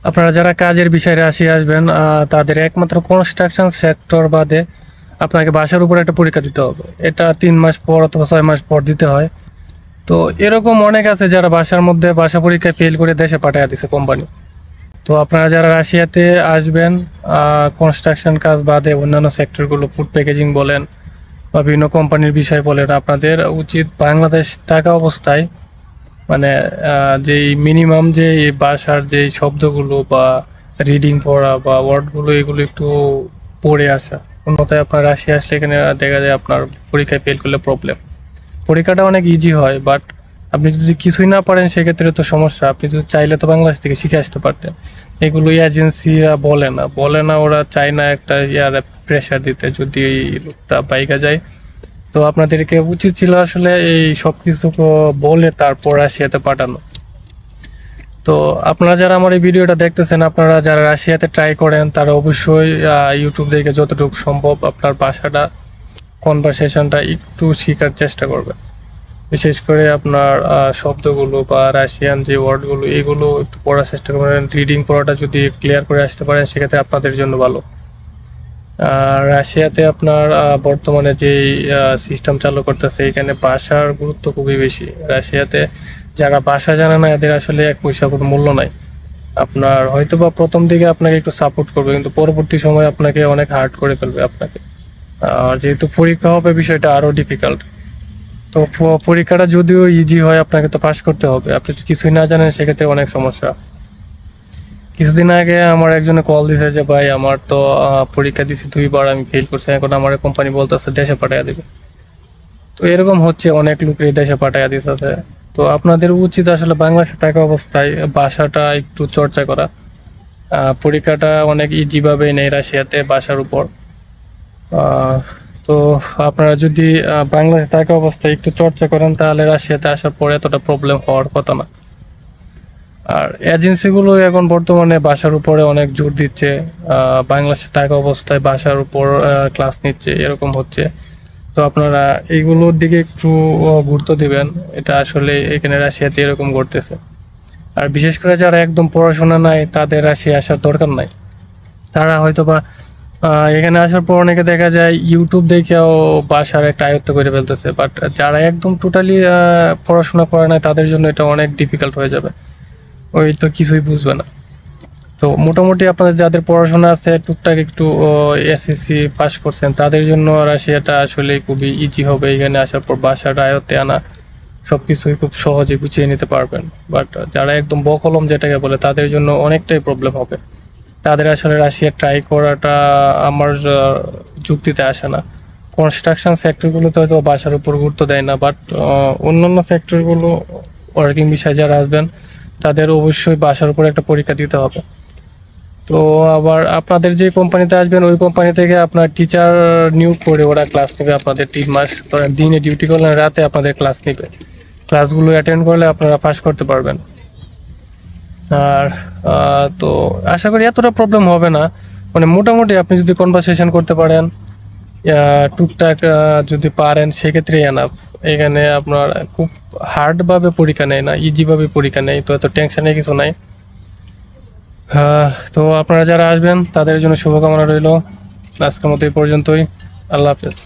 আপনারা যারা কাজের বিষয়ে রাশিয়া আসবেন তাদের একমাত্র কনস্ট্রাকশন সেক্টর বাদে আপনাকে বাসার উপর একটা পরীক্ষা দিতে হবে। এটা 3 মাস পর অথবা 6 মাস পর দিতে হয়। তো এরকম অনেক আছে যারা বাসার মধ্যে বাসা পরীক্ষায় ফেল করে দেশে পাঠিয়ে দিছে কোম্পানি। তো আপনারা যারা রাশিয়াতে আসবেন কনস্ট্রাকশন কাজ বাদে অন্যান্য সেক্টরগুলো ফুড প্যাকেজিং বলেন বা বিভিন্ন কোম্পানির বিষয় বলেন, আপনাদের উচিত বাংলাদেশ থাকা অবস্থায় মানে যেই মিনিমাম যে এই ভাষার যে শব্দগুলো বা রিডিং পড়া বা ওয়ার্ডগুলো এগুলো একটু পড়ে আসা। অন্যথায় আপনার রাশিয়া আসলে এখানে দেখা যায় আপনার পরীক্ষায় ফেল করলে প্রবলেম। পরীক্ষাটা অনেক ইজি হয়, বাট আপনি যদি কিছুই না পারেন সেক্ষেত্রে তো সমস্যা। আপনি যদি চাইলে তো বাংলাদেশ থেকে শিখে আসতে পারতেন। এগুলো এজেন্সিরা বলে না, ওরা চায় না একটা প্রেশার দিতে যদি এই লোকটা বাইকা যায়। তো আপনাদেরকে উচিত ছিল আসলে এই সব কিছু বলে তারপর রাশিয়াতে পাঠানো। তো আপনারা যারা আমার এই ভিডিওটা দেখতেছেন, আপনারা যারা রাশিয়াতে ট্রাই করেন তারা অবশ্যই ইউটিউব দেখে যতটুকু সম্ভব আপনার ভাষাটা কনভারসেশনটা একটু শেখার চেষ্টা করবেন। বিশেষ করে আপনার শব্দগুলো বা রাশিয়ান যে ওয়ার্ডগুলো এগুলো একটু পড়ার চেষ্টা করবেন। রিডিং পড়াটা যদি ক্লিয়ার করে আসতে পারেন সেক্ষেত্রে আপনাদের জন্য ভালো। রাশিয়াতে আপনার বর্তমানে যেই সিস্টেম চালু করতেছে এখানে ভাষার গুরুত্ব খুবই বেশি। রাশিয়াতে যারা ভাষা জানে না এদের আসলে এক পয়সা কোনো মূল্য নাই। আপনার হয়তো বা প্রথম দিকে আপনাকে একটু সাপোর্ট করবে, কিন্তু পরবর্তী সময় আপনাকে অনেক হার্ড করে ফেলবে আপনাকে। আর যেহেতু পরীক্ষা হবে বিষয়টা আরও ডিফিকাল্ট। তো পরীক্ষাটা যদিও ইজি হয় আপনাকে তো পাস করতে হবে। আপনি যদি কিছুই না জানেন সেক্ষেত্রে অনেক সমস্যা। কিছুদিন আগে আমার একজনে কল দিছে যে ভাই আমার তো পরীক্ষা দিছি 2বার, আমি ফেল করছি, এখন আমার কোম্পানি বলতেছে দেশে পাঠিয়ে দিবে। তো এরকম হচ্ছে, অনেক লোকের দেশে পাঠিয়ে দিতেছে। তো আপনাদের উচিত আসলে বাংলাদেশে থাকা অবস্থায় ভাষাটা একটু চর্চা করা। পরীক্ষাটা অনেক ইজি ভাবে নেয় রাশিয়াতে ভাষার উপর। তো আপনারা যদি বাংলাদেশে থাকা অবস্থায় একটু চর্চা করেন তাহলে রাশিয়াতে আসার পরে এতটা প্রবলেম হওয়ার কথা না। আর এজেন্সিগুলো এখন বর্তমানে ভাষার উপরে অনেক জোর দিচ্ছে। বাংলাদেশে থাকা অবস্থায় ভাষার উপর ক্লাস নিচ্ছে, এরকম হচ্ছে। তো আপনারা এইগুলোর দিকে একটু গুরুত্ব দিবেন। এটা আসলে এখানে রাশিয়াতে এরকম ঘটতেছে। আর বিশেষ করে যারা একদম পড়াশোনা নাই তাদের রাশিয়া আসার দরকার নাই। তারা হয়তো বা এখানে আসার পর অনেকে দেখা যায় ইউটিউব দেখেও ভাষার একটা আয়ত্ত করে ফেলতেছে, বাট যারা একদম টোটালি পড়াশোনা করে না তাদের জন্য এটা অনেক ডিফিকাল্ট হয়ে যাবে। ওই তো কিছুই বুঝবে না। তো মোটামুটি আপনাদের যাদের পড়াশোনা আছে টুকটাক একটু এসএসসি পাস করছেন তাদের জন্য রাশিয়াটা আসলে খুবই ইজি হবে। এখানে আসার পর ভাষাটা আয়ত্তে আনা সবকিছুই খুব সহজে গুছিয়ে নিতে পারবেন। বাট যারা একদম বকলম যেটাকে বলে তাদের জন্য অনেকটাই প্রবলেম হবে। তাদের আসলে রাশিয়া ট্রাই করাটা আমার যুক্তিতে আসে না। কনস্ট্রাকশন সেক্টরগুলোতে হয়তো ভাষার উপর গুরুত্ব দেয় না, বাট অন্যান্য সেক্টরগুলো ওয়ার্কিং বিষয়ে যারা আসবেন তাদের অবশ্যই ভাষার উপর একটা পরীক্ষা দিতে হবে। তো আবার আপনাদের যে কোম্পানিতে আসবেন ওই কোম্পানি থেকে আপনার টিচার নিয়োগ করে ওরা ক্লাস নেবে আপনাদের 3 মাস। দিনে ডিউটি করলে রাতে আপনাদের ক্লাস নেবে। ক্লাসগুলো অ্যাটেন্ড করলে আপনারা পাস করতে পারবেন। আর তো আশা করি এতটা প্রবলেম হবে না। মানে মোটামুটি আপনি যদি কনভারসেশন করতে পারেন টুকটাক যদি পারেন সেক্ষেত্রে এনাফ। এখানে আপনার খুব হার্ডভাবে পরীক্ষা নেয় না, ইজিভাবে পরীক্ষা নেয়, তো এত টেনশনের কিছু নাই। তো আপনারা যারা আসবেন তাদের জন্য শুভকামনা রইল। আজকের মতো এই পর্যন্তই। আল্লাহ হাফেজ।